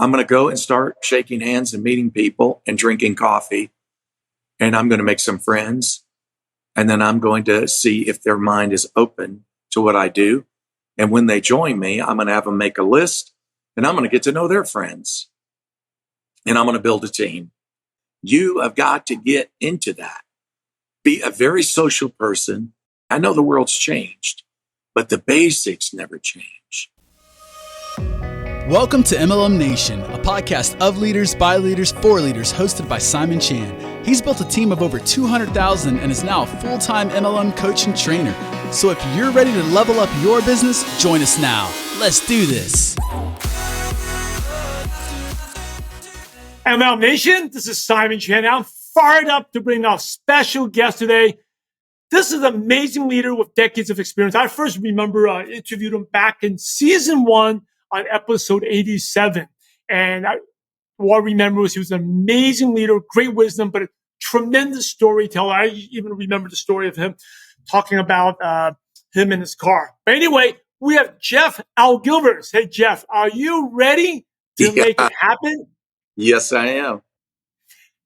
I'm going to go and start shaking hands and meeting people and drinking coffee. And I'm going to make some friends. And then I'm going to see if their mind is open to what I do. And when they join me, I'm going to have them make a list and I'm going to get to know their friends. And I'm going to build a team. You have got to get into that. Be a very social person. I know the world's changed, but the basics never change. Welcome to MLM Nation, a podcast of leaders, by leaders, for leaders, hosted by Simon Chan. He's built a team of over 200,000 and is now a full-time MLM coach and trainer. So if you're ready to level up your business, join us now. Let's do this. MLM Nation, this is Simon Chan. I'm fired up to bring our special guest today. This is an amazing leader with decades of experience. I first remember interviewed him back in season 1 on episode 87. And what I remember was he was an amazing leader, great wisdom, but a tremendous storyteller. I even remember the story of him talking about him in his car. But anyway, we have Jeff Altgilbers. Hey, Jeff, are you ready to make it happen? Yes, I am.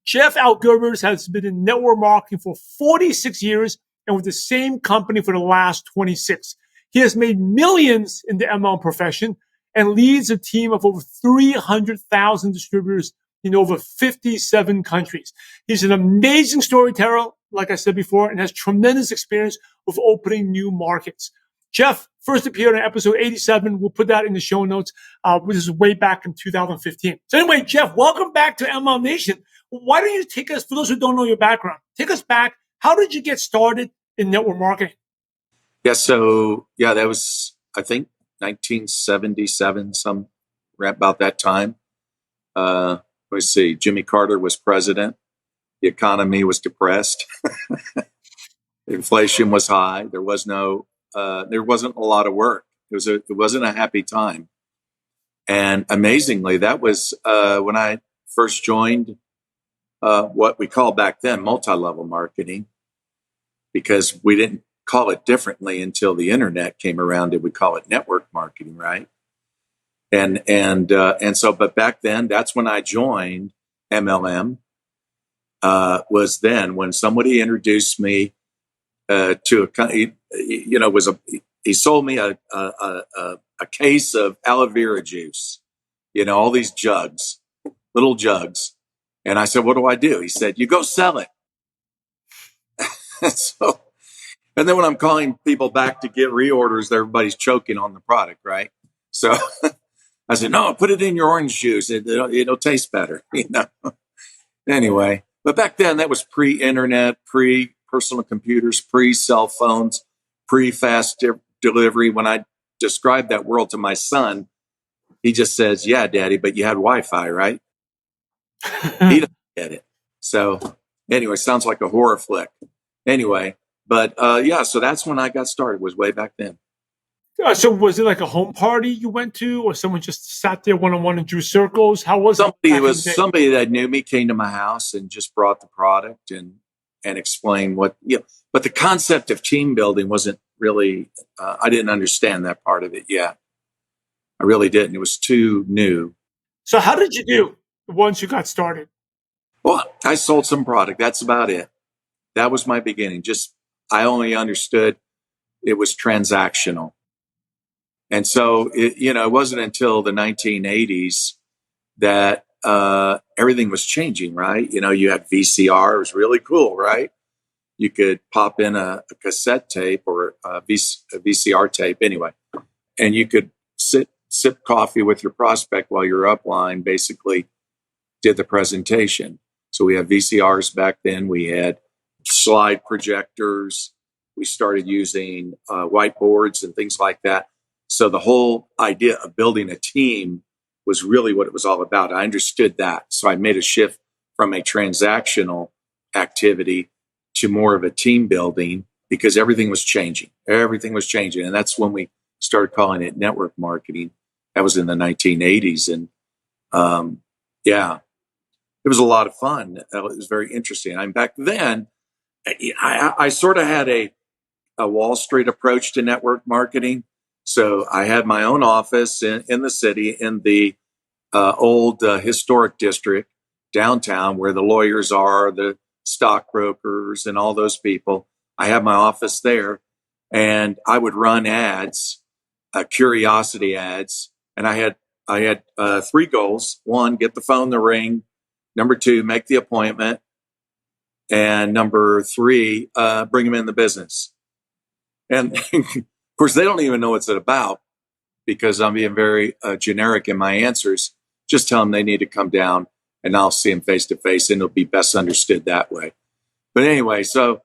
Jeff Altgilbers has been in network marketing for 46 years and with the same company for the last 26. He has made millions in the MLM profession and leads a team of over 300,000 distributors in over 57 countries. He's an amazing storyteller, like I said before, and has tremendous experience with opening new markets. Jeff first appeared in episode 87. We'll put that in the show notes, which is way back in 2015. So anyway, Jeff, welcome back to MLM Nation. Why don't you take us, for those who don't know your background, take us back. How did you get started in network marketing? That was, I think, 1977, right about that time. Let's see, Jimmy Carter was president. The economy was depressed. Inflation was high. There wasn't a lot of work. It wasn't a happy time. And amazingly, that was when I first joined what we called back then multi-level marketing, because we didn't call it differently until the internet came around. Did we call it network marketing, right? But back then, that's when I joined MLM. Was then when somebody introduced me to a company. He sold me a case of aloe vera juice. All these jugs, little jugs, and I said, "What do I do?" He said, "You go sell it." And then when I'm calling people back to get reorders, everybody's choking on the product, right? So I said, "No, put it in your orange juice. It'll taste better." Anyway, but back then that was pre-internet, pre-personal computers, pre-cell phones, pre-fast delivery. When I described that world to my son, he just says, "Yeah, Daddy, but you had Wi-Fi, right?" He doesn't get it. So anyway, sounds like a horror flick. Anyway. But so that's when I got started, was way back then. So was it like a home party you went to, or someone just sat there one-on-one and drew circles? How was it? Somebody that knew me came to my house and just brought the product and explained what, but the concept of team building wasn't really, I didn't understand that part of it yet. I really didn't. It was too new. So how did you do once you got started? Well, I sold some product. That's about it. That was my beginning. I only understood it was transactional. And so, it wasn't until the 1980s that everything was changing, right? You had VCR. It was really cool, right? You could pop in a cassette tape or a VCR tape anyway, and you could sip coffee with your prospect while your upline basically did the presentation. So we had VCRs back then. We had slide projectors. We started using whiteboards and things like that. So the whole idea of building a team was really what it was all about. I understood that. So I made a shift from a transactional activity to more of a team building, because everything was changing. And that's when we started calling it network marketing. That was in the 1980s. And it was a lot of fun. It was very interesting. Back then, I sort of had a Wall Street approach to network marketing. So I had my own office in the city in the old historic district downtown where the lawyers are, the stockbrokers, and all those people. I had my office there, and I would run ads, curiosity ads, and I had 3 goals. 1, get the phone to ring. Number 2, make the appointment. And number 3, bring them in the business. And of course, they don't even know what's it about because I'm being very generic in my answers. Just tell them they need to come down and I'll see them face to face and it'll be best understood that way. But anyway, so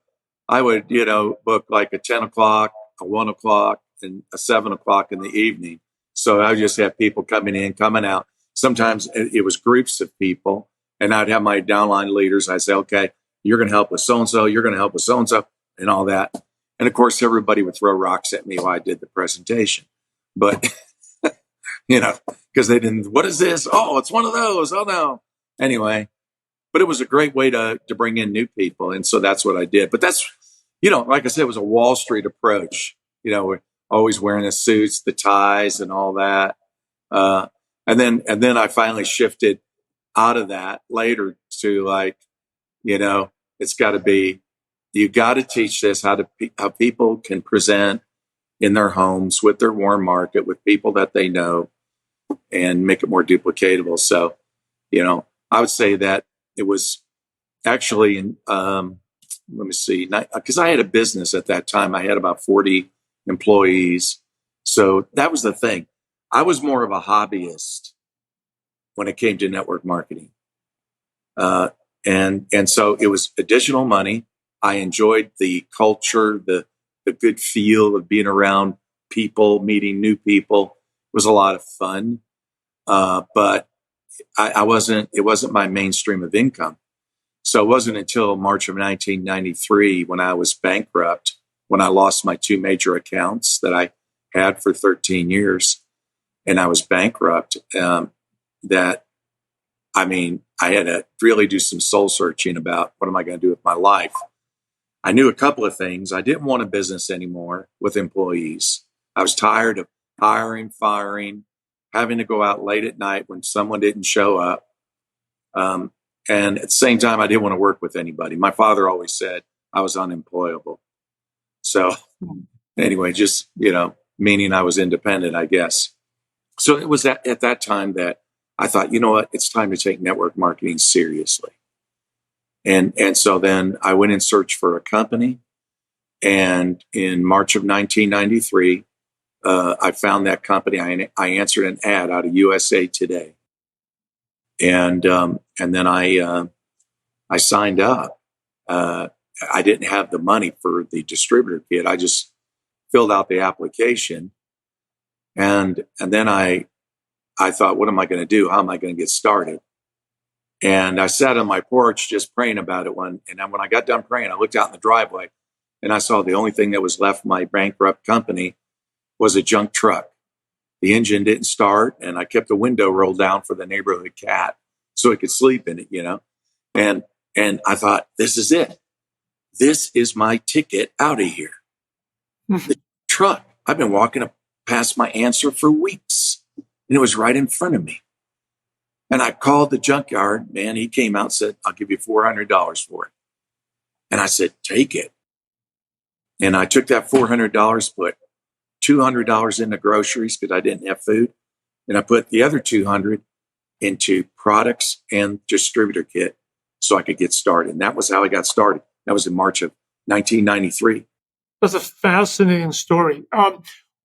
I would, book like a 10 o'clock, a 1 o'clock, and a 7 o'clock in the evening. So I would just have people coming in, coming out. Sometimes it was groups of people, and I'd have my downline leaders. I'd say, okay, you're going to help with so-and-so, you're going to help with so-and-so, and all that. And of course, everybody would throw rocks at me while I did the presentation. But, because they didn't, what is this? Oh, it's one of those. Oh, no. Anyway, but it was a great way to bring in new people. And so that's what I did. But that's, like I said, it was a Wall Street approach. We're always wearing the suits, the ties, and all that. And then I finally shifted out of that later to it's got to be, you got to teach this how people can present in their homes with their warm market, with people that they know, and make it more duplicatable. So, I would say that it was actually let me see, because I had a business at that time. I had about 40 employees. So that was the thing. I was more of a hobbyist when it came to network marketing. And so it was additional money. I enjoyed the culture, the good feel of being around people, meeting new people. It was a lot of fun. But it wasn't my mainstream of income. So it wasn't until March of 1993 when I was bankrupt, when I lost my 2 major accounts that I had for 13 years, and I was bankrupt, that, I had to really do some soul searching about what am I going to do with my life. I knew a couple of things. I didn't want a business anymore with employees. I was tired of hiring, firing, having to go out late at night when someone didn't show up. And at the same time, I didn't want to work with anybody. My father always said I was unemployable. So anyway, just, meaning I was independent, I guess. So it was at that time that I thought, you know what, it's time to take network marketing seriously. And so then I went and searched for a company. And in March of 1993, I found that company. I answered an ad out of USA Today. And then I signed up. I didn't have the money for the distributor kit. I just filled out the application. And then I thought, what am I going to do? How am I going to get started? And I sat on my porch just praying about it. And then when I got done praying, I looked out in the driveway and I saw the only thing that was left my bankrupt company was a junk truck. The engine didn't start, and I kept the window rolled down for the neighborhood cat so it could sleep in it, And I thought, this is it. This is my ticket out of here. The truck. I've been walking past my answer for weeks, and it was right in front of me. And I called the junkyard man. He came out and said, I'll give you $400 for it. And I said, take it. And I took that $400, put $200 into groceries because I didn't have food. And I put the other $200 into products and distributor kit so I could get started. And that was how I got started. That was in March of 1993. That's a fascinating story.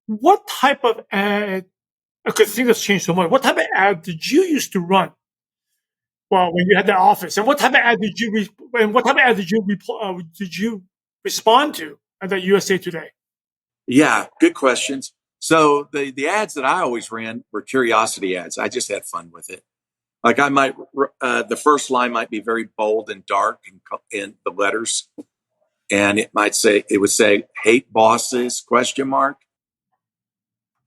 What type of ad, because things have changed so much, what type of ad did you used to run? Well, when you had the office, and what type of ad did you respond to at the USA Today? Yeah, good questions. So the ads that I always ran were curiosity ads. I just had fun with it. Like I might, the first line might be very bold and dark in the letters, and it would say "hate bosses?" ?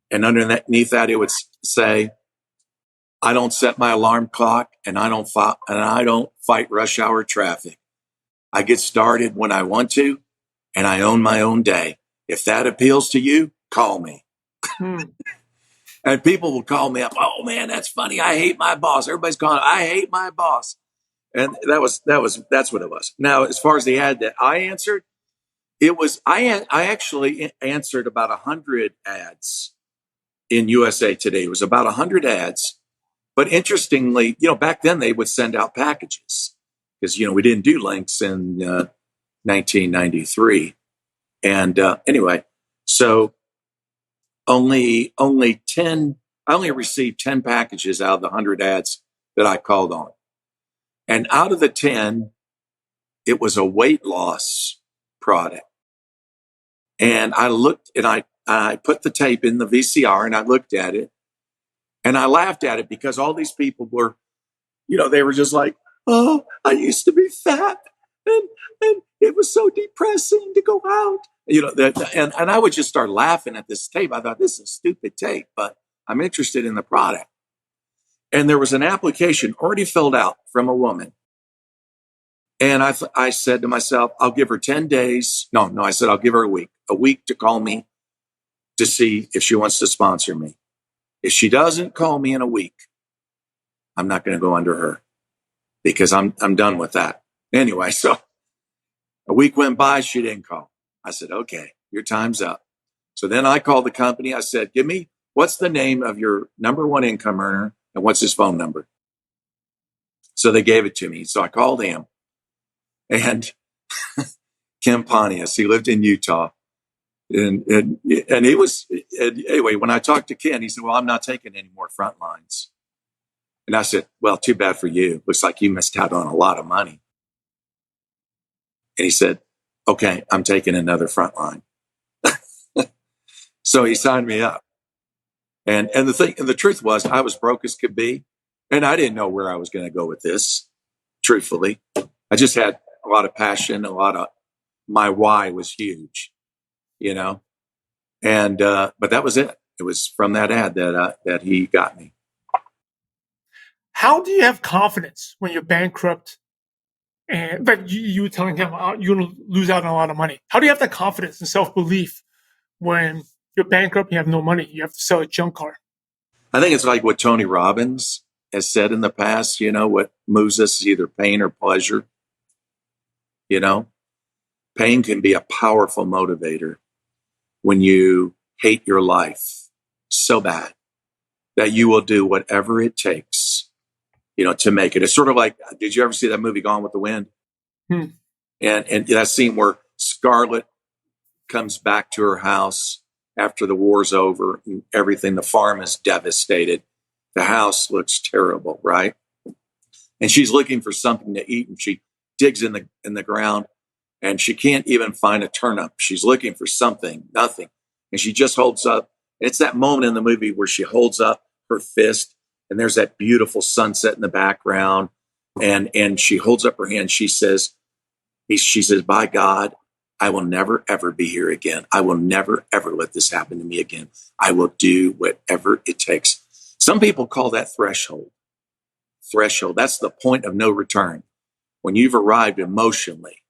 And underneath that it would say, "I don't set my alarm clock, and I don't fight rush hour traffic. I get started when I want to, and I own my own day. If that appeals to you, call me." And people will call me up. Oh man, that's funny. I hate my boss. Everybody's calling. I hate my boss. And that's what it was. Now, as far as the ad that I answered, I actually answered about 100 ads in USA Today. It was about 100 ads. But interestingly, back then they would send out packages because, we didn't do links in 1993. And anyway, so only 10, I only received 10 packages out of the 100 ads that I called on. And out of the 10, it was a weight loss product. And I looked and I put the tape in the VCR and I looked at it and I laughed at it because all these people were, they were just like, oh, I used to be fat and it was so depressing to go out. And I would just start laughing at this tape. I thought, this is a stupid tape, but I'm interested in the product. And there was an application already filled out from a woman. And I said to myself, I'll give her 10 days. No, I said, I'll give her a week to call me to see if she wants to sponsor me. If she doesn't call me in a week, I'm not going to go under her because I'm done with that. Anyway, so a week went by. She didn't call. I said, okay, your time's up. So then I called the company. I said, what's the name of your number one income earner and what's his phone number? So they gave it to me. So I called him. And Ken Pontius, he lived in Utah. And he was, anyway, when I talked to Ken, he said, well, I'm not taking any more front lines. And I said, well, too bad for you. Looks like you missed out on a lot of money. And he said, okay, I'm taking another front line. So he signed me up. And the truth was I was broke as could be. And I didn't know where I was going to go with this, truthfully. I just had a lot of passion, my why was huge, and, but that was it. It was from that ad that he got me. How do you have confidence when you're bankrupt and but you were telling him you're going to lose out on a lot of money? How do you have that confidence and self-belief when you're bankrupt, you have no money, you have to sell a junk car? I think it's like what Tony Robbins has said in the past, what moves us is either pain or pleasure. Pain can be a powerful motivator when you hate your life so bad that you will do whatever it takes, to make it. It's sort of like, did you ever see that movie Gone with the Wind? And that scene where Scarlett comes back to her house after the war's over and everything, the farm is devastated. The house looks terrible, right? And she's looking for something to eat and she digs in the ground and she can't even find a turnip. She's looking for something, nothing. And she just holds up. It's that moment in the movie where she holds up her fist and there's that beautiful sunset in the background. And she holds up her hand. She says, by God, I will never, ever be here again. I will never, ever let this happen to me again. I will do whatever it takes. Some people call that threshold. That's the point of no return. When you've arrived emotionally,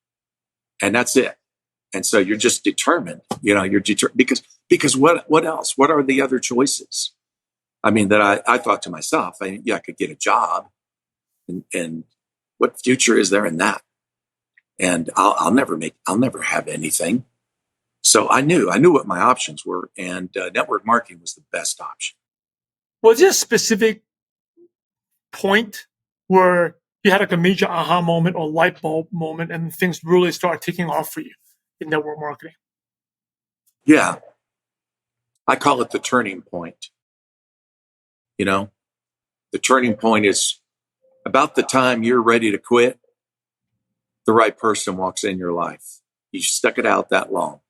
and that's it. And so you're just determined, you're determined because what else? What are the other choices? I mean, that I thought to myself, I could get a job and what future is there in that? And I'll never have anything. So I knew what my options were, and network marketing was the best option. Was there a specific point where you had like a major aha moment or light bulb moment and things really started taking off for you in network marketing? Yeah. I call it the turning point. The turning point is about the time you're ready to quit, the right person walks in your life. You stuck it out that long.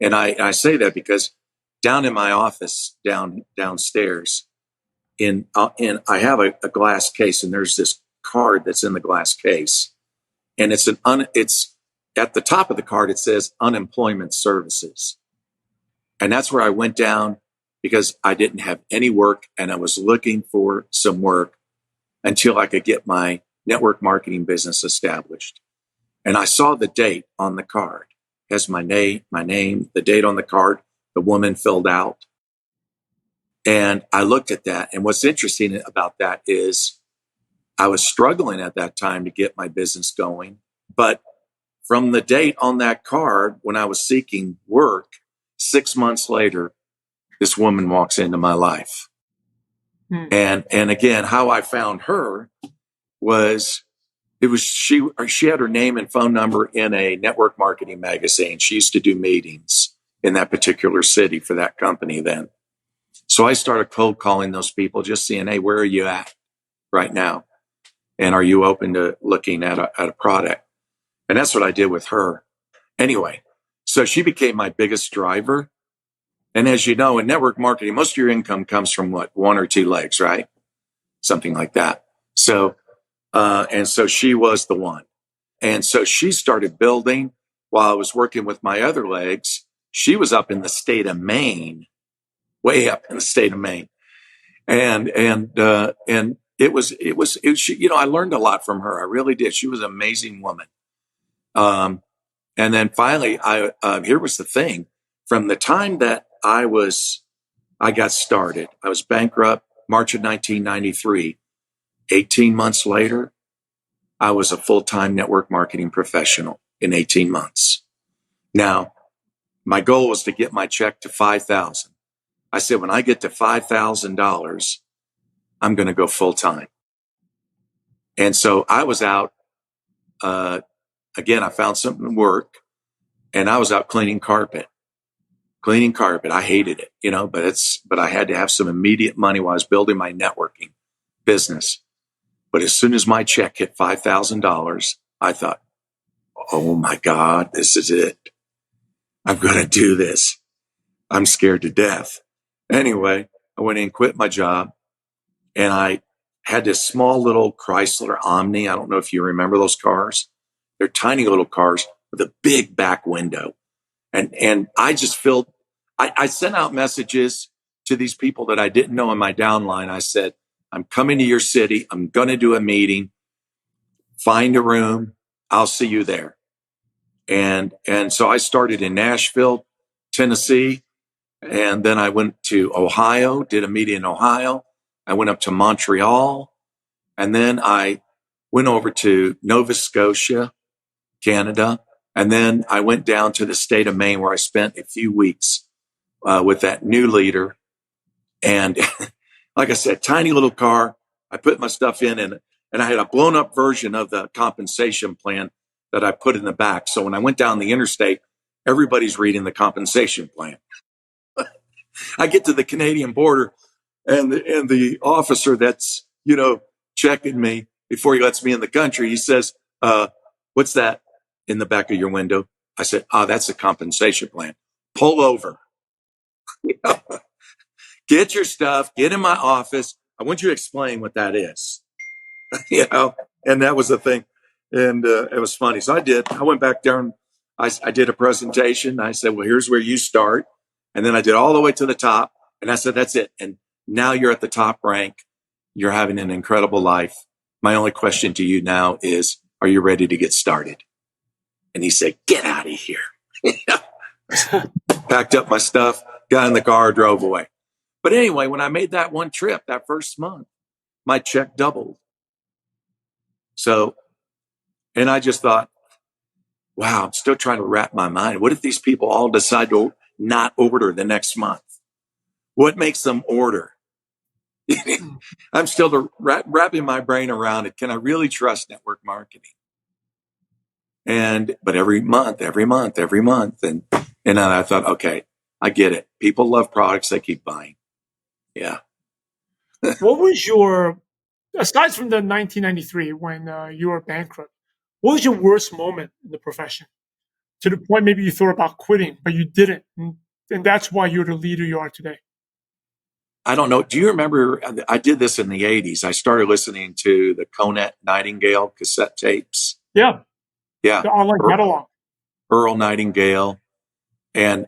And I say that because down in my office, downstairs, I have a glass case, and there's this card that's in the glass case, and it's at the top of the card. It says unemployment services, and that's where I went down because I didn't have any work, and I was looking for some work until I could get my network marketing business established. And I saw the date on the card. It has my name, the date on the card. The woman filled out. And I looked at that. And what's interesting about that is I was struggling at that time to get my business going. But from the date on that card, when I was seeking work, 6 months later, this woman walks into my life. And again, how I found her was she had her name and phone number in a network marketing magazine. She used to do meetings in that particular city for that company then. So I started cold calling those people, just seeing, hey, where are you at right now? And are you open to looking at a product? And that's what I did with her. Anyway, so she became my biggest driver. And as you know, in network marketing, most of your income comes from what? One or two legs, right? Something like that. So, and so she was the one. And so she started building while I was working with my other legs. She was up in the state of Maine, way up in the state of Maine. And it was, she, I learned a lot from her. I really did. She was an amazing woman. And then finally, here was the thing. From the time that I got started, I was bankrupt March of 1993. 18 months later, I was a full-time network marketing professional in 18 months. Now, my goal was to get my check to $5,000. I said, when I get to $5,000, I'm going to go full-time. And so I was out, again, I found something to work, and I was out cleaning carpet. I hated it, but I had to have some immediate money while I was building my networking business. But as soon as my check hit $5,000, I thought, oh my God, this is it. I'm going to do this. I'm scared to death. Anyway, I went in and quit my job, and I had this small little Chrysler Omni. I don't know if you remember those cars. They're tiny little cars with a big back window. And I just I sent out messages to these people that I didn't know in my downline. I said, I'm coming to your city. I'm going to do a meeting. Find a room. I'll see you there. And so I started in Nashville, Tennessee. And then I went to Ohio, did a meeting in Ohio. I went up to Montreal. And then I went over to Nova Scotia, Canada. And then I went down to the state of Maine, where I spent a few weeks with that new leader. And like I said, tiny little car. I put my stuff in, and I had a blown up version of the compensation plan that I put in the back. So when I went down the interstate, everybody's reading the compensation plan. I get to the Canadian border, and the officer that's, checking me before he lets me in the country, he says, what's that in the back of your window? I said, that's the compensation plan. Pull over. Get your stuff, get in my office. I want you to explain what that is. And that was the thing. And it was funny. So I did. I went back down. I did a presentation. I said, well, here's where you start. And then I did all the way to the top. And I said, that's it. And now you're at the top rank. You're having an incredible life. My only question to you now is, are you ready to get started? And he said, get out of here. Packed up my stuff, got in the car, drove away. But anyway, when I made that one trip, that first month, my check doubled. So, and I just thought, wow, I'm still trying to wrap my mind. What if these people all decide to not order the next month? What makes them order? I'm still wrapping my brain around it. Can I really trust network marketing? But every month. And then I thought, okay, I get it. People love products they keep buying. Yeah. What was aside from the 1993 when you were bankrupt, what was your worst moment in the profession? To the point maybe you thought about quitting, but you didn't. And that's why you're the leader you are today. I don't know. Do you remember? I did this in the 80s. I started listening to the Conant Nightingale cassette tapes. Yeah. Yeah. The online catalog. Earl Nightingale. And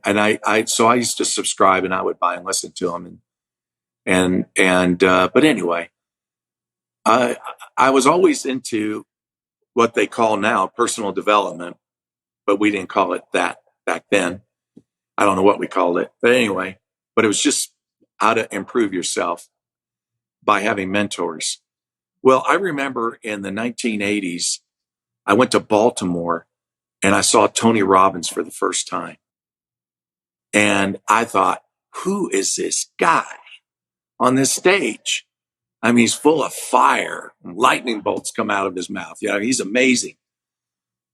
so I used to subscribe, and I would buy and listen to them. But anyway, I was always into what they call now personal development, but we didn't call it that back then. I don't know what we called it, but anyway, but it was just how to improve yourself by having mentors. Well, I remember in the 1980s, I went to Baltimore and I saw Tony Robbins for the first time. And I thought, who is this guy on this stage? I mean, he's full of fire. Lightning bolts come out of his mouth. He's amazing.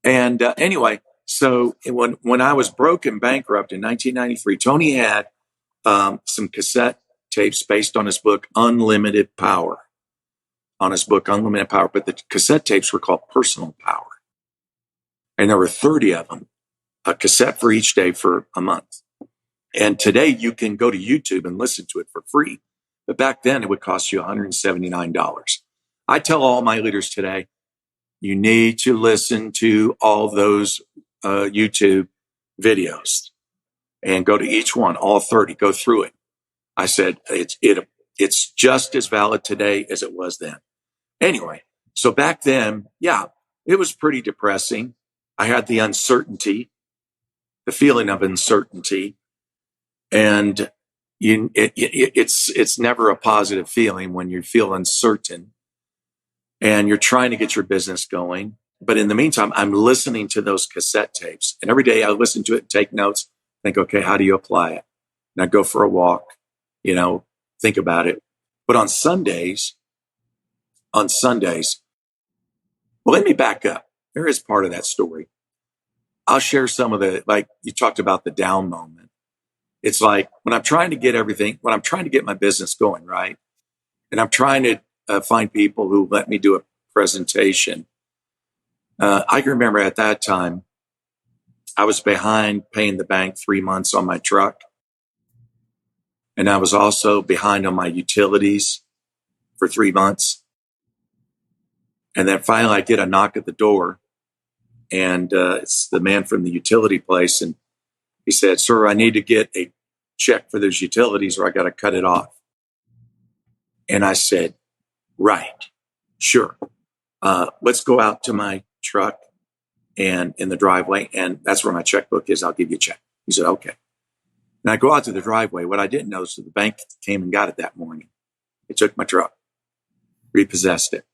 And anyway, so when I was broke and bankrupt in 1993, Tony had some cassette tapes based on his book, Unlimited Power. But the cassette tapes were called Personal Power. And there were 30 of them, a cassette for each day for a month. And today you can go to YouTube and listen to it for free. But back then it would cost you $179. I tell all my leaders today, you need to listen to all those YouTube videos and go to each one, all 30, go through it. I said, it's just as valid today as it was then. Anyway, so back then, it was pretty depressing. I had the uncertainty, the feeling of uncertainty. And it's never a positive feeling when you feel uncertain and you're trying to get your business going. But in the meantime, I'm listening to those cassette tapes. And every day I listen to it, take notes, think, okay, how do you apply it? And I go for a walk, think about it. But on Sundays, well, let me back up. There is part of that story. I'll share some of like you talked about the down moment. It's like when I'm trying to get my business going, right? And I'm trying to find people who let me do a presentation. I can remember at that time, I was behind paying the bank 3 months on my truck. And I was also behind on my utilities for 3 months. And then finally I get a knock at the door and it's the man from the utility place. And he said, sir, I need to get a check for those utilities or I got to cut it off. And I said, right, sure. Let's go out to my truck and in the driveway. And that's where my checkbook is. I'll give you a check. He said, okay. And I go out to the driveway. What I didn't know is that the bank came and got it that morning. They took my truck, repossessed it.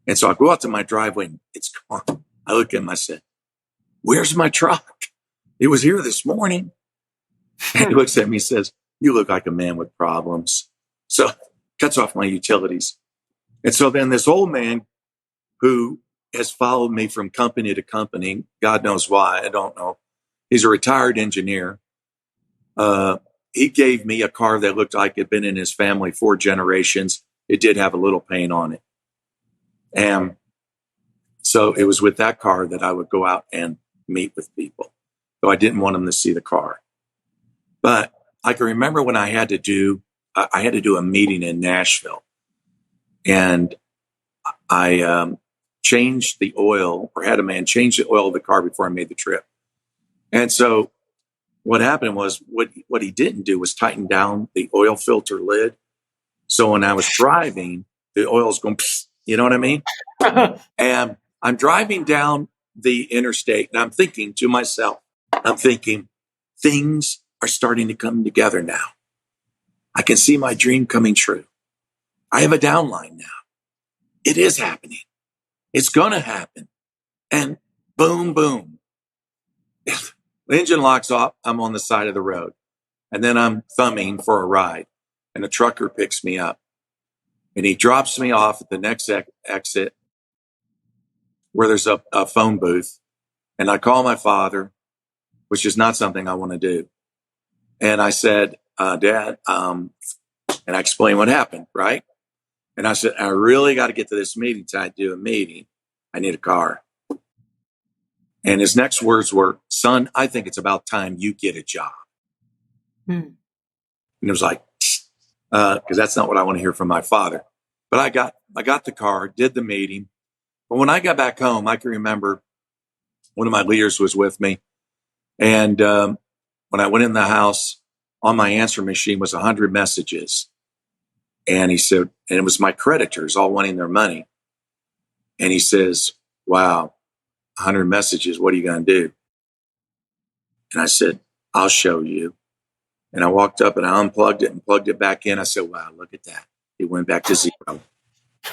And so I go out to my driveway and it's gone. I look at him, I said, where's my truck? It was here this morning. And he looks at me and says, you look like a man with problems. So cuts off my utilities. And so then this old man who has followed me from company to company, God knows why, I don't know. He's a retired engineer. He gave me a car that looked like it had been in his family 4 generations. It did have a little paint on it. And so it was with that car that I would go out and meet with people. So I didn't want them to see the car. But I can remember when I had to do a meeting in Nashville. And I changed the oil, or had a man change the oil of the car before I made the trip. And so what happened was what he didn't do was tighten down the oil filter lid. So when I was driving, the oil's going, psst, you know what I mean? And I'm driving down the interstate and I'm thinking to myself, things are starting to come together now. I can see my dream coming true. I have a downline now. It is happening. It's going to happen. And boom, boom. The engine locks off. I'm on the side of the road. And then I'm thumbing for a ride. And a trucker picks me up. And he drops me off at the next exit where there's a phone booth. And I call my father, which is not something I want to do. And I said, Dad, and I explained what happened, right? And I said, I really got to get to this meeting. So I do a meeting. I need a car. And his next words were, son, I think it's about time you get a job. And it was like, because that's not what I want to hear from my father. But I got the car, did the meeting. But when I got back home, I can remember one of my leaders was with me. And when I went in the house, on my answer machine was 100 messages. And he said, and it was my creditors all wanting their money. And he says, wow, 100 messages. What are you going to do? And I said, I'll show you. And I walked up and I unplugged it and plugged it back in. I said, wow, look at that. It went back to zero.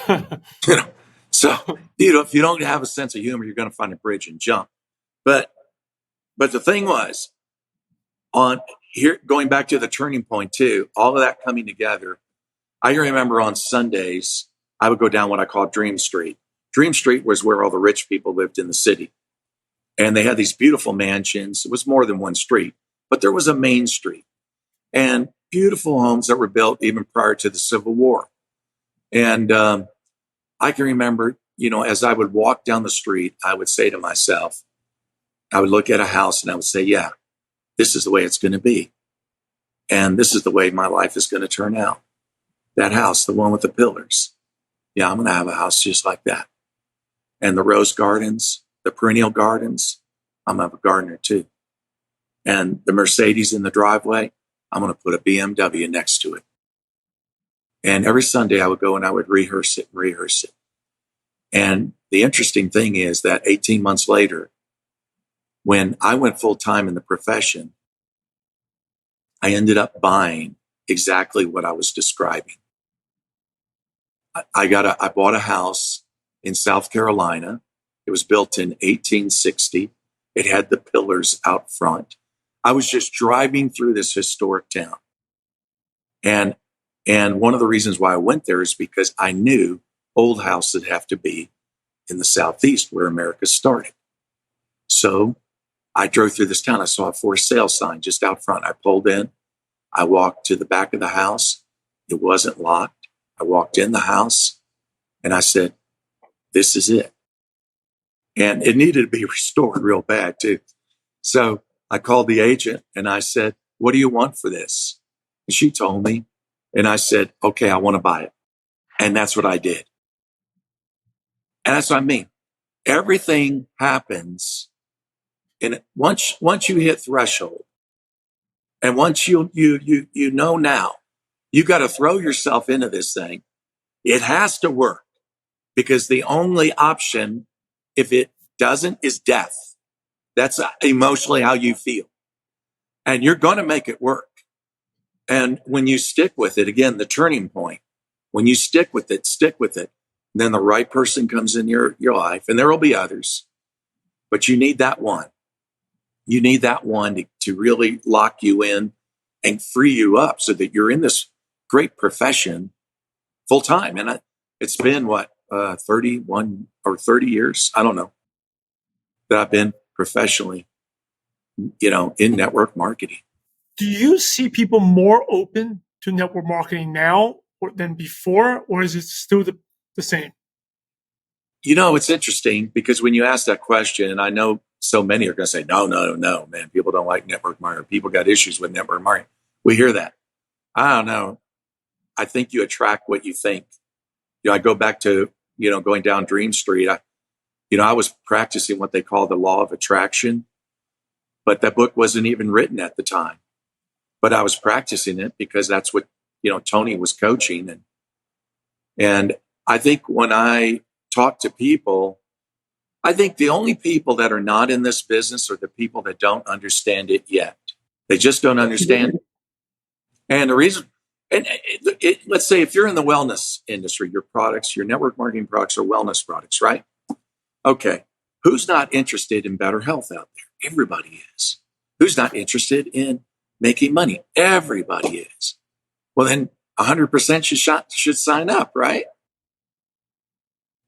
You know, so, if you don't have a sense of humor, you're going to find a bridge and jump. But the thing was, on here, going back to the turning point too, all of that coming together, I remember on Sundays, I would go down what I call Dream Street. Dream Street was where all the rich people lived in the city. And they had these beautiful mansions. It was more than one street, but there was a main street and beautiful homes that were built even prior to the Civil War. And I can remember, as I would walk down the street, I would say to myself, I would look at a house and I would say, yeah, this is the way it's going to be. And this is the way my life is going to turn out. That house, the one with the pillars. Yeah, I'm going to have a house just like that. And the rose gardens, the perennial gardens, I'm going to have a gardener too. And the Mercedes in the driveway, I'm going to put a BMW next to it. And every Sunday I would go and I would rehearse it. And the interesting thing is that 18 months later, when I went full time in the profession, I ended up buying exactly what I was describing. I bought a house in South Carolina. It was built in 1860. It had the pillars out front. I was just driving through this historic town. And one of the reasons why I went there is because I knew old houses have to be in the Southeast where America started. So I drove through this town. I saw a for sale sign just out front. I pulled in. I walked to the back of the house. It wasn't locked. I walked in the house and I said, this is it. And it needed to be restored real bad too. So I called the agent and I said, what do you want for this? And she told me, and I said, okay, I want to buy it. And that's what I did. And that's what I mean. Everything happens. And once you hit threshold, and once you know now, you got to throw yourself into this thing. It has to work because the only option, if it doesn't, is death. That's emotionally how you feel. And you're going to make it work. And when you stick with it, again, the turning point, when you stick with it, then the right person comes in your life, and there will be others, but you need that one. You need that one to really lock you in and free you up so that you're in this great profession full time. And it's been 31 or 30 years, I don't know, that I've been professionally, in network marketing. Do you see people more open to network marketing now than before, or is it still the same? It's interesting because when you ask that question, and I know so many are going to say, no, man, people don't like network marketing. People got issues with network marketing. We hear that. I don't know. I think you attract what you think. I go back to, going down Dream Street. I was practicing what they call the law of attraction, but that book wasn't even written at the time. But I was practicing it because that's what, Tony was coaching. And I think when I talk to people, I think the only people that are not in this business are the people that don't understand it yet. They just don't understand it. And the reason, let's say if you're in the wellness industry, your products, your network marketing products are wellness products, right? Okay. Who's not interested in better health out there? Everybody is. Who's not interested in making money? Everybody is. Well, then 100% should sign up, right?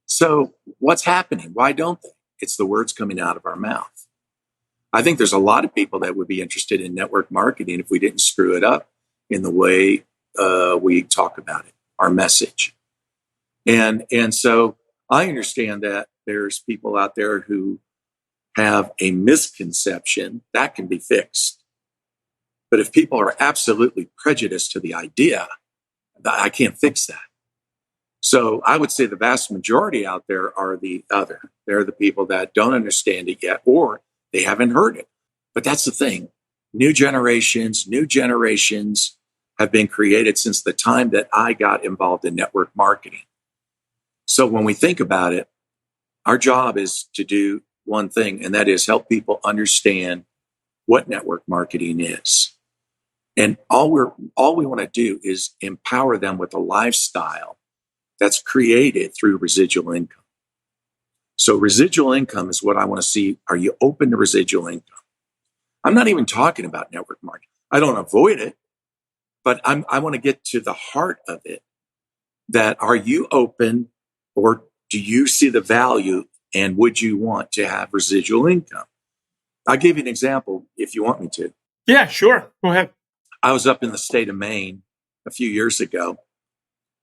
So what's happening? Why don't they? It's the words coming out of our mouth. I think there's a lot of people that would be interested in network marketing if we didn't screw it up in the way we talk about it, our message. And so I understand that there's people out there who have a misconception that can be fixed. But if people are absolutely prejudiced to the idea, I can't fix that. So I would say the vast majority out there are the other. They're the people that don't understand it yet, or they haven't heard it. But that's the thing. New generations have been created since the time that I got involved in network marketing. So when we think about it, our job is to do one thing, and that is help people understand what network marketing is. And all we want to do is empower them with a lifestyle that's created through residual income. So residual income is what I want to see. Are you open to residual income? I'm not even talking about network marketing. I don't avoid it, but I want to get to the heart of it. That are you open, or do you see the value, and would you want to have residual income? I'll give you an example if you want me to. Yeah, sure. Go ahead. I was up in the state of Maine a few years ago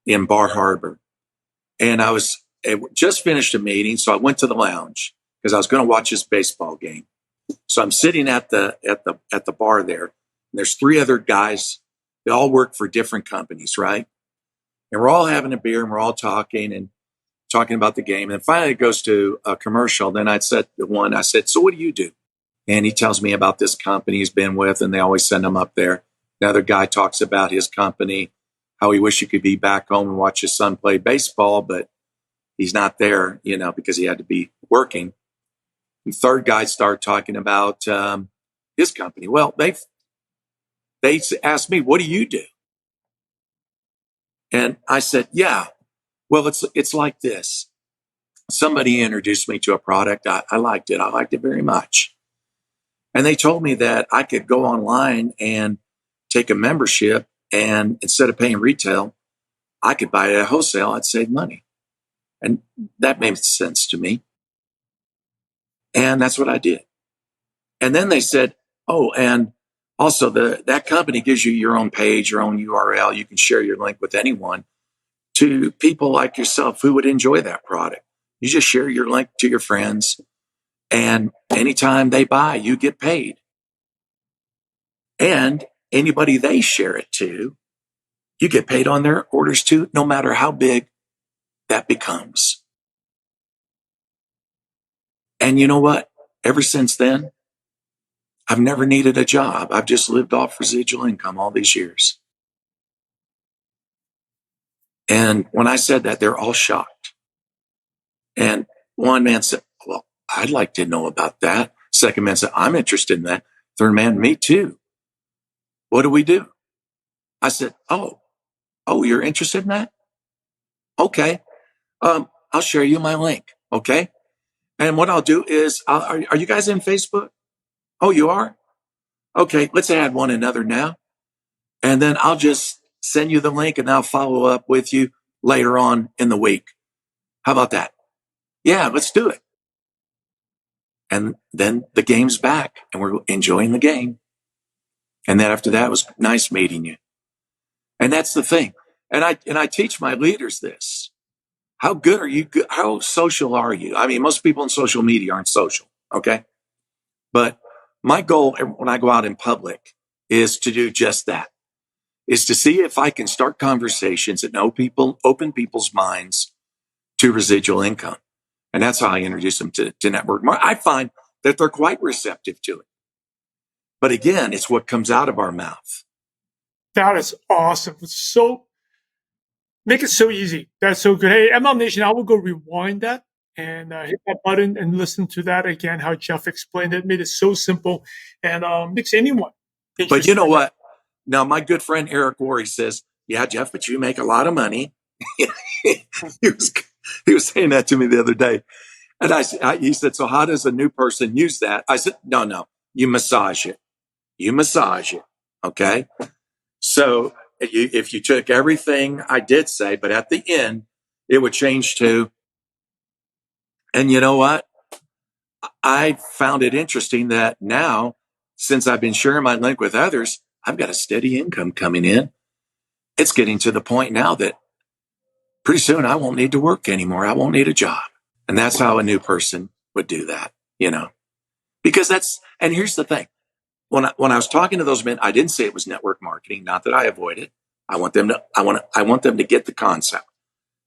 in Bar Harbor, and I just finished a meeting, so I went to the lounge because I was going to watch this baseball game. So I'm sitting at the bar there, and there's three other guys. They all work for different companies, right? And we're all having a beer, and we're all talking about the game. And finally, it goes to a commercial. Then I said to one, I said, "So what do you do?" And he tells me about this company he's been with, and they always send him up there. Another guy talks about his company, how he wished he could be back home and watch his son play baseball, but he's not there, because he had to be working. And third guy started talking about his company. Well, they asked me, "What do you do?" And I said, "Yeah, well, it's like this. Somebody introduced me to a product. I liked it. I liked it very much. And they told me that I could go online and take a membership, and instead of paying retail, I could buy it at wholesale. I'd save money." And that made sense to me. And that's what I did. And then they said, "Oh, and also that company gives you your own page, your own URL. You can share your link with anyone, to people like yourself who would enjoy that product. You just share your link to your friends, and anytime they buy, you get paid. And anybody they share it to, you get paid on their orders too, no matter how big that becomes." And you know what? Ever since then, I've never needed a job. I've just lived off residual income all these years. And when I said that, they're all shocked. And one man said, "Well, I'd like to know about that." Second man said, "I'm interested in that." Third man, "Me too. What do we do?" I said, Oh, you're interested in that? Okay. I'll share you my link. Okay. And what I'll do is, are you guys in Facebook? Oh, you are? Okay. Let's add one another now. And then I'll just send you the link, and I'll follow up with you later on in the week. How about that? Yeah, let's do it. And then the game's back, and we're enjoying the game. And then after that, it was nice meeting you. And that's the thing. And I teach my leaders this. How good are you? How social are you? I mean, most people in social media aren't social. Okay. But my goal when I go out in public is to do just that, is to see if I can start conversations that open people's minds to residual income. And that's how I introduce them to network marketing. I find that they're quite receptive to it. But again, it's what comes out of our mouth. That is awesome. Make it so easy. That's so good. Hey, MLM Nation, I will go rewind that and hit that button and listen to that again, how Jeff explained it, made it so simple, and makes anyone interested. But you know what? Now, my good friend Eric Worre says, "Yeah, Jeff, but you make a lot of money." he was saying that to me the other day. And he said, "So how does a new person use that?" I said, No, you massage it. You massage it. Okay. So if you took everything I did say, but at the end, it would change to, and you know what? I found it interesting that now, since I've been sharing my link with others, I've got a steady income coming in. It's getting to the point now that pretty soon I won't need to work anymore. I won't need a job. And that's how a new person would do that, because and here's the thing. When I was talking to those men, I didn't say it was network marketing. Not that I avoid it. I want them to get the concept.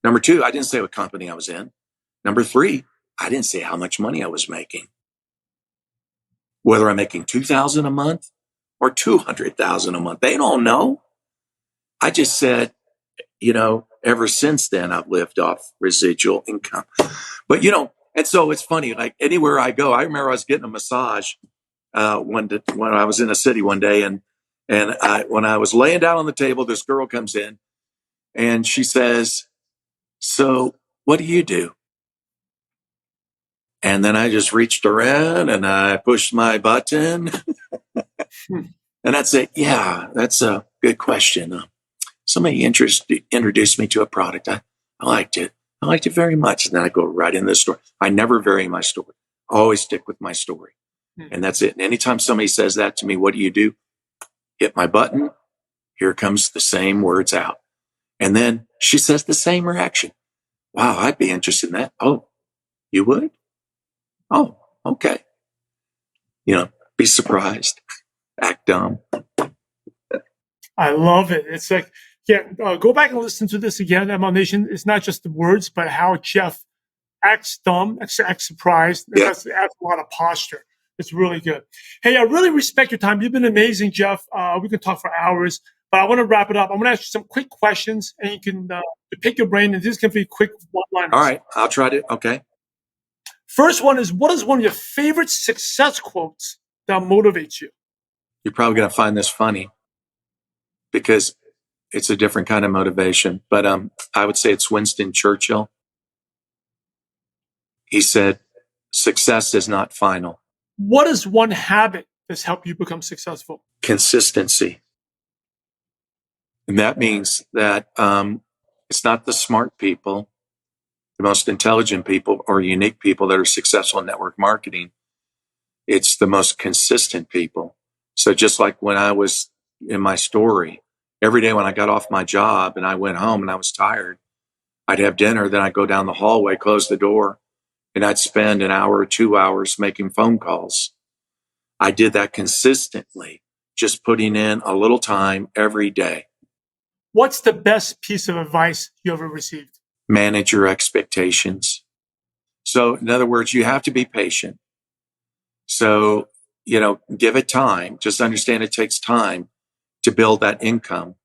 Number two, I didn't say what company I was in. Number three, I didn't say how much money I was making. Whether I'm making $2,000 a month or $200,000 a month, they don't know. I just said, ever since then, I've lived off residual income. But, and so it's funny, like anywhere I go, I remember I was getting a massage when I was in a city one day, and And when I was laying down on the table, this girl comes in and she says, "So what do you do?" And then I just reached around and I pushed my button and I'd say, "Yeah, that's a good question. Somebody introduced me to a product. I liked it. I liked it very much." And then I go right in the story. I never vary my story. I always stick with my story. And that's it. And anytime somebody says that to me, what do you do? Hit my button. Here comes the same words out. And then she says the same reaction. "Wow, I'd be interested in that." "Oh, you would? Oh, okay." Be surprised, act dumb. I love it. It's like, go back and listen to this again. ML Nation, it's not just the words, but how Jeff acts dumb, acts surprised. Yeah. That's a lot of posture. It's really good. Hey, I really respect your time. You've been amazing, Jeff. We can talk for hours, but I want to wrap it up. I'm going to ask you some quick questions, and you can pick your brain, and this can be quick one-liners. All right, I'll try to. Okay. First one is, what is one of your favorite success quotes that motivates you? You're probably going to find this funny because it's a different kind of motivation, but I would say it's Winston Churchill. He said, "Success is not final." What is one habit that's helped you become successful? Consistency. And that means that it's not the smart people, the most intelligent people, or unique people that are successful in network marketing. It's the most consistent people. So just like when I was in my story, every day when I got off my job and I went home and I was tired, I'd have dinner, then I'd go down the hallway, close the door, and I'd spend an hour or 2 hours making phone calls. I did that consistently, just putting in a little time every day. What's the best piece of advice you ever received? Manage your expectations. So in other words, you have to be patient. So, give it time. Just understand it takes time to build that income.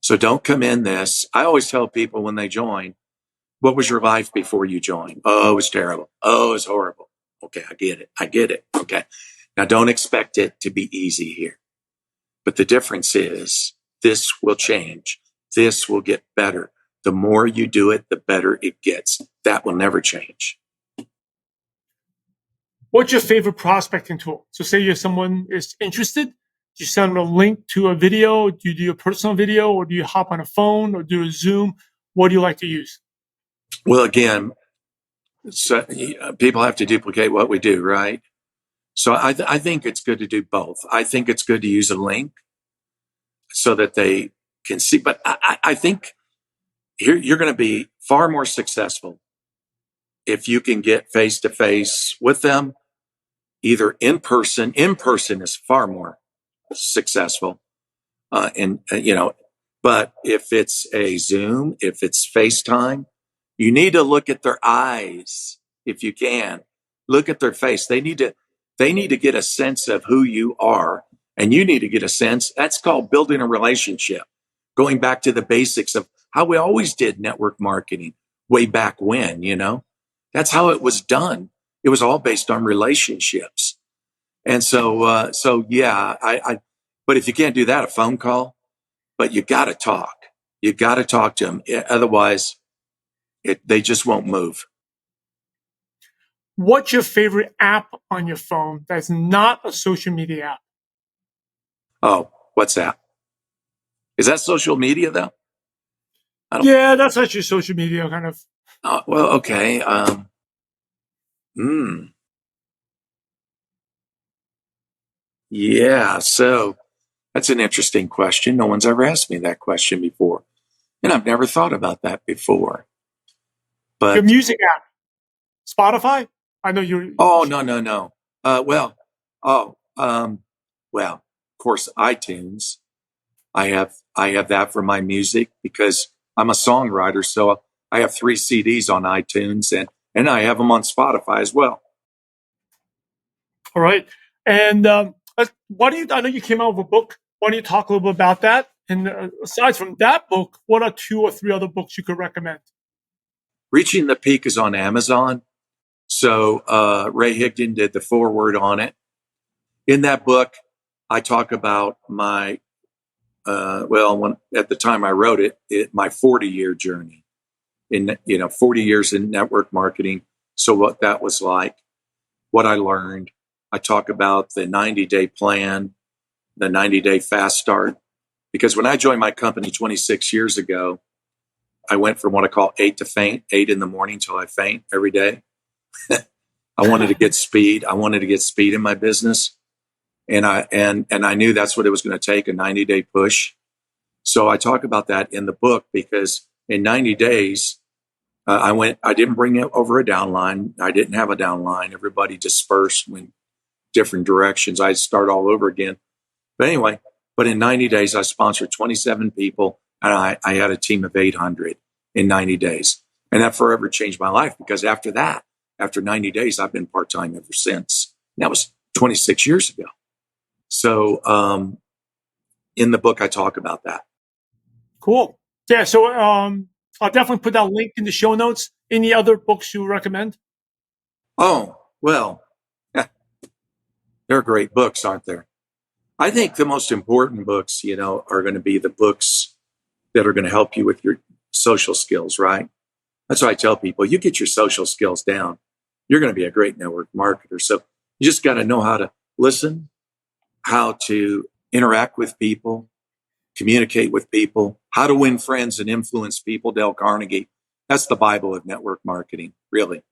So don't come in this. I always tell people when they join, what was your life before you joined? "Oh, it was terrible. Oh, it was horrible." Okay, I get it. Okay. Now don't expect it to be easy here. But the difference is this will change. This will get better. The more you do it, the better it gets. That will never change. What's your favorite prospecting tool? So say someone is interested, do you send them a link to a video? Do you do a personal video, or do you hop on a phone or do a Zoom? What do you like to use? Well, again, so people have to duplicate what we do, right? So I think it's good to do both. I think it's good to use a link so that they can see. But I think here you're going to be far more successful if you can get face to face with them, either in person. In person is far more successful. But if it's a Zoom, if it's FaceTime, you need to look at their eyes if you can. Look at their face. They need to get a sense of who you are, and you need to get a sense. That's called building a relationship. Going back to the basics of how we always did network marketing way back when, that's how it was done. It was all based on relationships. And so but if you can't do that, a phone call, but you got to talk. You got to talk to them. Otherwise, they just won't move. What's your favorite app on your phone that's not a social media app? Oh, what's that? Is that social media though? Yeah, that's actually social media kind of. Well, okay. Yeah, so that's an interesting question. No one's ever asked me that question before. And I've never thought about that before. But your music app, Spotify? I know you're. Oh, no. Well, of course, iTunes. I have that for my music because I'm a songwriter. So I have 3 CDs on iTunes and I have them on Spotify as well. All right. And I know you came out with a book. Why don't you talk a little bit about that? And aside from that book, what are 2 or 3 other books you could recommend? Reaching the Peak is on Amazon. So Ray Higdon did the foreword on it. In that book, I talk about my at the time I wrote it my 40-year journey in, 40 years in network marketing. So what that was like, what I learned. I talk about the 90-day plan, the 90-day fast start. Because when I joined my company 26 years ago, I went from what I call 8 to faint, 8 in the morning till I faint every day. I wanted to get speed. I wanted to get speed in my business. And I knew that's what it was going to take, a 90-day push. So I talk about that in the book because in 90 days, I didn't bring it over a downline. I didn't have a downline. Everybody dispersed, went different directions. I'd start all over again. But anyway, in 90 days, I sponsored 27 people and I had a team of 800 in 90 days. And that forever changed my life because after 90 days, I've been part-time ever since. And that was 26 years ago. So in the book, I talk about that. Cool. Yeah. So I'll definitely put that link in the show notes. Any other books you recommend? Oh, well, they're great books, aren't there? I think the most important books, are going to be the books that are going to help you with your social skills, right? That's what I tell people. You get your social skills down, you're going to be a great network marketer. So you just got to know how to listen, how to interact with people, communicate with people, how to win friends and influence people. Dale Carnegie. That's the Bible of network marketing, really.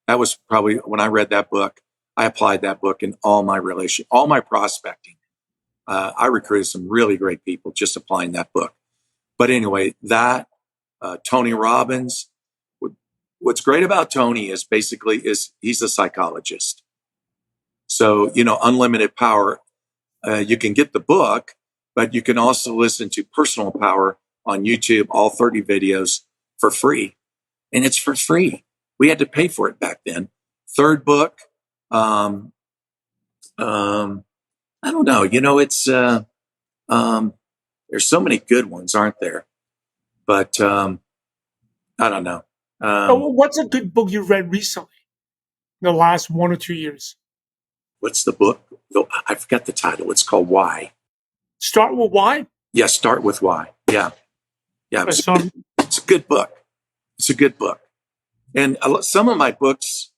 That was probably when I read that book, I applied that book in all my prospecting. I recruited some really great people just applying that book. But anyway, Tony Robbins, what's great about Tony is he's a psychologist. So, Unlimited Power, you can get the book, but you can also listen to Personal Power on YouTube, all 30 videos for free. And it's for free. We had to pay for it back then. Third book, I don't know. It's there's so many good ones, aren't there? But I don't know. What's a good book you read recently in the last 1 or 2 years? What's the book? Oh, I forgot the title. It's called Why. Start with Why? Yeah, Start with Why. Yeah. It's a good book. It's a good book. And some of my books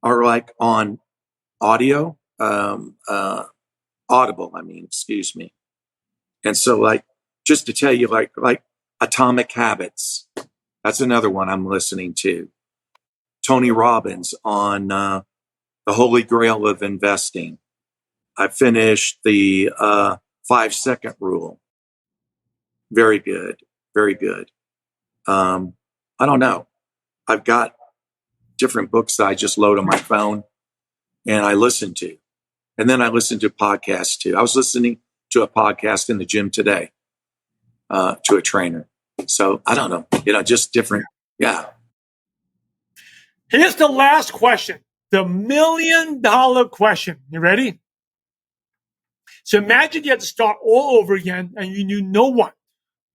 are like on audio, Audible, excuse me. And so just to tell you, like Atomic Habits, that's another one I'm listening to. Tony Robbins on the Holy Grail of Investing. I finished the 5-second rule. Very good. Very good. I don't know. I've got different books that I just load on my phone and I listen to. And then I listen to podcasts too. I was listening to a podcast in the gym today, to a trainer. So I don't know, just different. Yeah. Here's the last question, the $1 million question. You ready? So imagine you had to start all over again and you knew no one,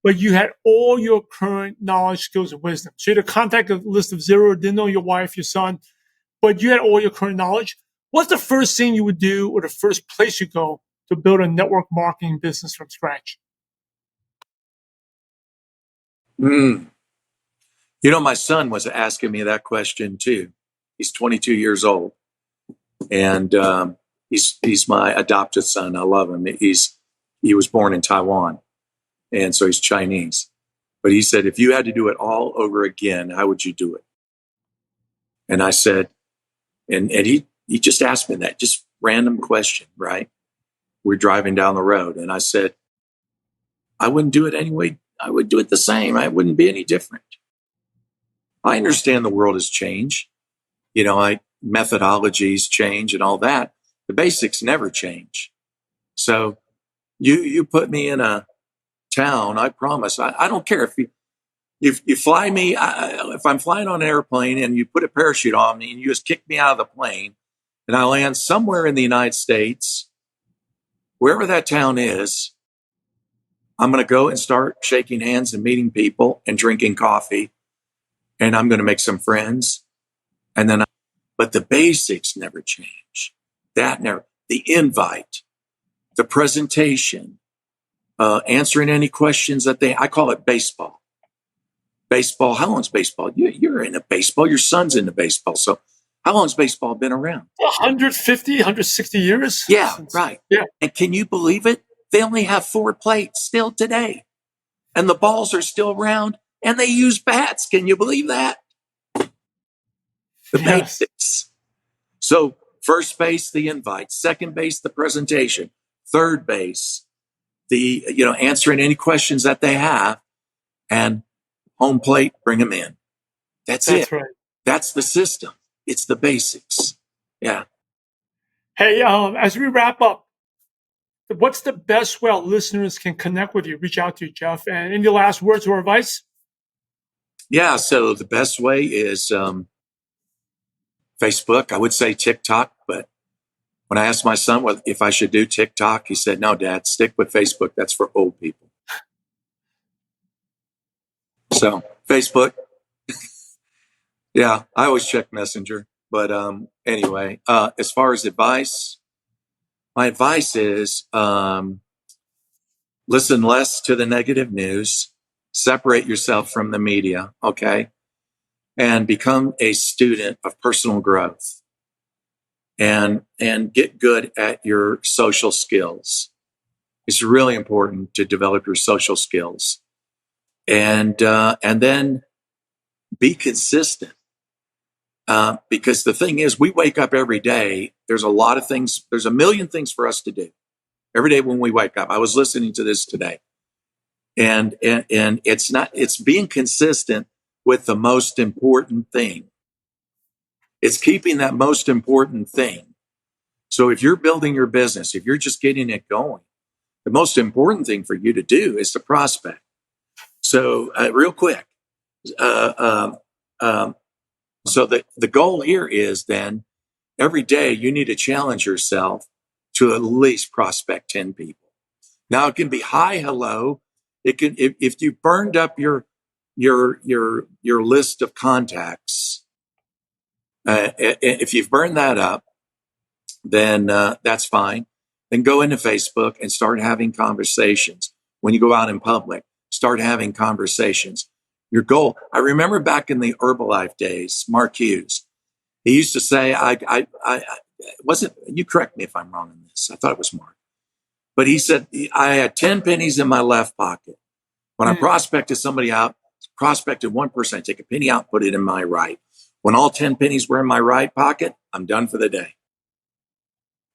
but you had all your current knowledge, skills, and wisdom. So you had to contact a list of 0, didn't know your wife, your son, but you had all your current knowledge. What's the first thing you would do or the first place you go to build a network marketing business from scratch? My son was asking me that question too. He's 22 years old and he's my adopted son. I love him. He was born in Taiwan and so he's Chinese. But he said, if you had to do it all over again, how would you do it? And I said, and he just asked me that, just random question, right? We're driving down the road. And I said, I wouldn't do it anyway. I would do it the same. I wouldn't be any different. I understand the world has changed. Methodologies change and all that. The basics never change. So you put me in a town, I promise. I don't care if you fly me, if I'm flying on an airplane and you put a parachute on me and you just kick me out of the plane and I land somewhere in the United States, wherever that town is, I'm going to go and start shaking hands and meeting people and drinking coffee. And I'm going to make some friends. But the basics never change. The invite, the presentation, answering any questions that I call it baseball. Baseball, how long's baseball? You're into baseball. Your son's into baseball. So how long's baseball been around? 150, 160 years. Yeah, right. Yeah. And can you believe it? They only have 4 plates still today. And the balls are still round and they use bats. Can you believe that? The Yes. basics. So first base, the invite. Second base, the presentation. Third base, the, answering any questions that they have. And home plate, bring them in. That's it. Right. That's the system. It's the basics. Yeah. Hey, as we wrap up, what's the best way our listeners can connect with you, reach out to you, Jeff? And any last words or advice? Yeah. So the best way is Facebook. I would say TikTok, but when I asked my son if I should do TikTok, he said, "No, Dad, stick with Facebook. That's for old people." So Facebook. Yeah, I always check Messenger. But anyway, as far as advice, my advice is listen less to the negative news, separate yourself from the media, okay? And become a student of personal growth and get good at your social skills. It's really important to develop your social skills. And then be consistent. Because the thing is, we wake up every day. There's a lot of things. There's a million things for us to do every day when we wake up. I was listening to this today, and it's being consistent with the most important thing. It's keeping that most important thing. So if you're building your business, if you're just getting it going, the most important thing for you to do is to prospect. So real quick, so the goal here is then every day you need to challenge yourself to at least prospect 10 people. Now it can be hi, hello. It can, if you've burned up your list of contacts, if you've burned that up, then that's fine. Then go into Facebook and start having conversations. When you go out in public, start having conversations. Your goal. I remember back in the Herbalife days, Mark Hughes, he used to say, I wasn't, you correct me if I'm wrong on this. I thought it was Mark, but he said, I had 10 pennies in my left pocket. When I prospected somebody out, prospected one person, I take a penny out, put it in my right. When all 10 pennies were in my right pocket, I'm done for the day.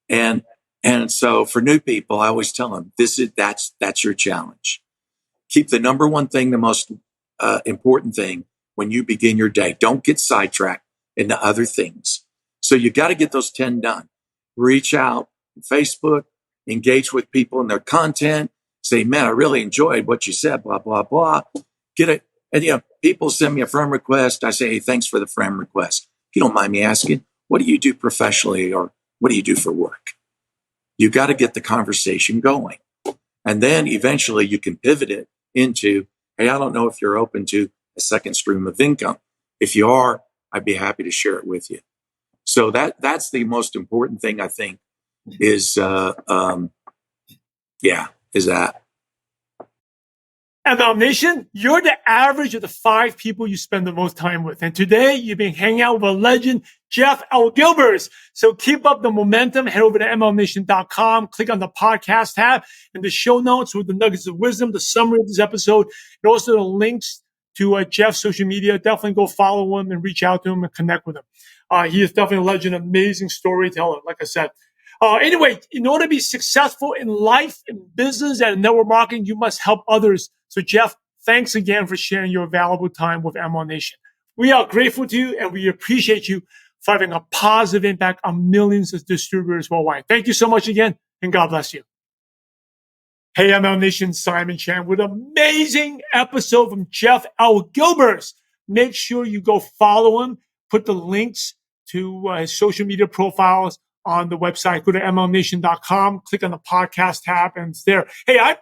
And so for new people, I always tell them that's your challenge. Keep the number one thing, the most important thing when you begin your day. Don't get sidetracked into other things. So you got to get those 10 done. Reach out on Facebook, engage with people in their content, say, man, I really enjoyed what you said, blah, blah, blah. Get it. And, people send me a friend request. I say, hey, thanks for the friend request. If you don't mind me asking, what do you do professionally or what do you do for work? You got to get the conversation going. And then eventually you can pivot it into, hey, I don't know if you're open to a second stream of income. If you are, I'd be happy to share it with you. So that's the most important thing, I think, is that. ML Nation, you're the average of the 5 people you spend the most time with. And today you've been hanging out with a legend, Jeff Altgilbers. So keep up the momentum. Head over to mlnation.com, click on the podcast tab and the show notes with the nuggets of wisdom, the summary of this episode, and also the links to Jeff's social media. Definitely go follow him and reach out to him and connect with him. He is definitely a legend, amazing storyteller, like I said. Anyway, in order to be successful in life, in business, and in network marketing, you must help others. So, Jeff, thanks again for sharing your valuable time with ML Nation. We are grateful to you, and we appreciate you for having a positive impact on millions of distributors worldwide. Thank you so much again, and God bless you. Hey, ML Nation, Simon Chan with an amazing episode from Jeff Altgilbers. Make sure you go follow him, put the links to his social media profiles on the website. Go to mlnation.com, click on the podcast tab, and it's there. Hey, I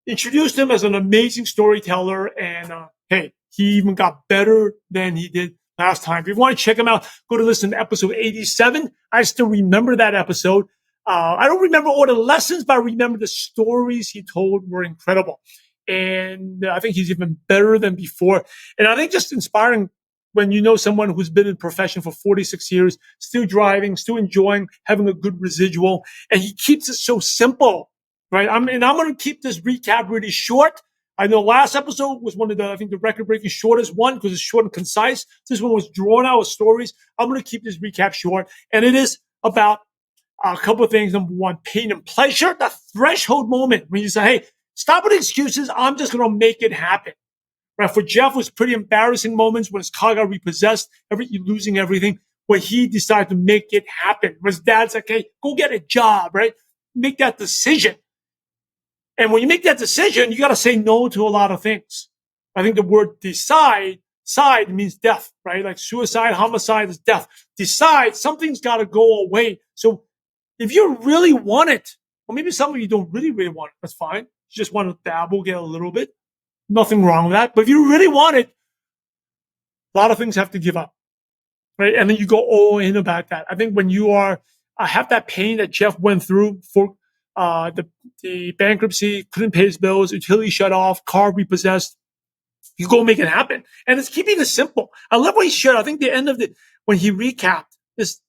introduced him as an amazing storyteller, and hey, he even got better than he did last time. If you want to check him out, go to listen to episode 87. I still remember that episode. I don't remember all the lessons, but I remember the stories he told were incredible. And I think he's even better than before. And I think just inspiring when you know someone who's been in the profession for 46 years, still driving, still enjoying, having a good residual. And he keeps it so simple, right? I'm going to keep this recap really short. I know last episode was one of the, I think the record-breaking shortest one because it's short and concise. This one was drawn out with stories. I'm going to keep this recap short. And it is about a couple of things. Number one, pain and pleasure, the threshold moment when you say, hey, stop with excuses. I'm just going to make it happen. Right? For Jeff, it was pretty embarrassing moments when his car got repossessed, losing everything, where he decided to make it happen. When his dad's like, hey, go get a job, right? Make that decision. And when you make that decision, you got to say no to a lot of things. I think the word decide means death, right? Like suicide, homicide is death. Decide, something's got to go away. So if you really want it, or maybe some of you don't really want it, that's fine. You just want to dabble, get a little bit. Nothing wrong with that. But if you really want it, a lot of things have to give up, right? And then you go all in about that. I think when you have that pain that Jeff went through for the bankruptcy, couldn't pay his bills, utility shut off, car repossessed, you go make it happen. And it's keeping it simple. I love what he shared. I think the end of when he recapped is,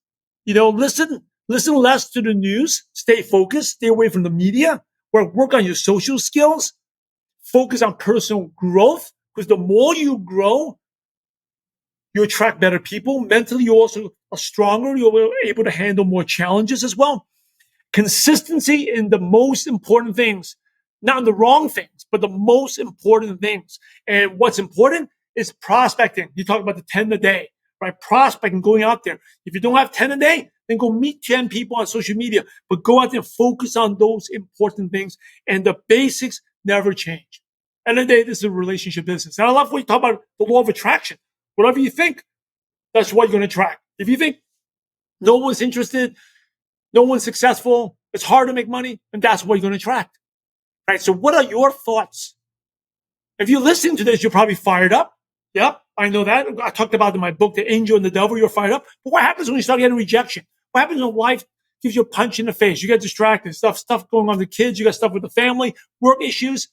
listen less to the news, stay focused, stay away from the media, work on your social skills, focus on personal growth, because the more you grow, you attract better people. Mentally, you also are stronger. You're able to handle more challenges as well. Consistency in the most important things, not in the wrong things, but the most important things. And what's important is prospecting. You talk about the 10 a day, right? Prospecting, going out there. If you don't have 10 a day, then go meet 10 people on social media, but go out there and focus on those important things. And the basics never change. End of the day, this is a relationship business. And I love what you talk about the law of attraction. Whatever you think, that's what you're going to attract. If you think no one's interested, no one's successful, it's hard to make money, and that's what you're going to attract. Right? So what are your thoughts? If you're listening to this, you're probably fired up. Yep, I know that. I talked about in my book, The Angel and the Devil, you're fired up. But what happens when you start getting rejection? What happens when life gives you a punch in the face? You get distracted, stuff going on with the kids, you got stuff with the family, work issues,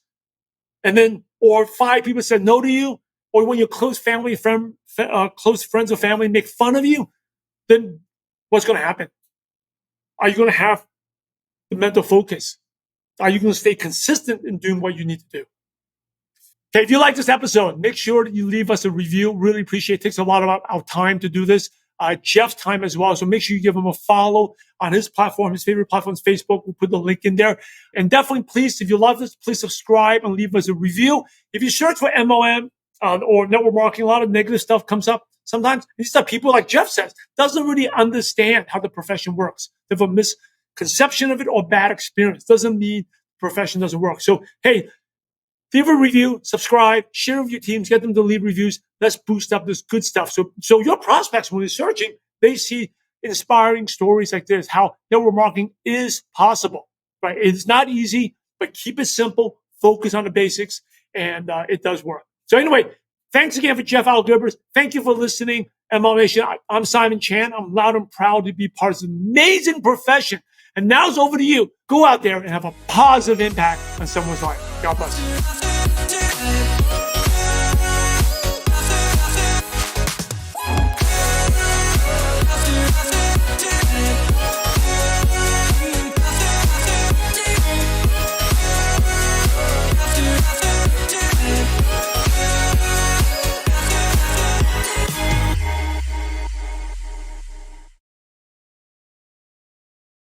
and then, or 5 people said no to you, or when your close friends or family make fun of you, then what's going to happen? Are you going to have the mental focus? Are you going to stay consistent in doing what you need to do? Okay, if you like this episode, make sure that you leave us a review. Really appreciate it. It takes a lot of our time to do this. Jeff's time as well. So make sure you give him a follow on his platform, his favorite platform is Facebook. We'll put the link in there. And definitely, please, if you love this, please subscribe and leave us a review. If you search for MLM or network marketing, a lot of negative stuff comes up sometimes. These are people, like Jeff says, doesn't really understand how the profession works. They have a misconception of it or bad experience. Doesn't mean the profession doesn't work. So, hey, leave a review, subscribe, share with your teams, get them to leave reviews. Let's boost up this good stuff. So your prospects, when they're searching, they see inspiring stories like this, how network marketing is possible, right? It's not easy, but keep it simple, focus on the basics, and it does work. So anyway, thanks again for Jeff Altgilbers. Thank you for listening, MLM Nation. I'm Simon Chan. I'm loud and proud to be part of this amazing profession. And now it's over to you. Go out there and have a positive impact on someone's life. God bless you.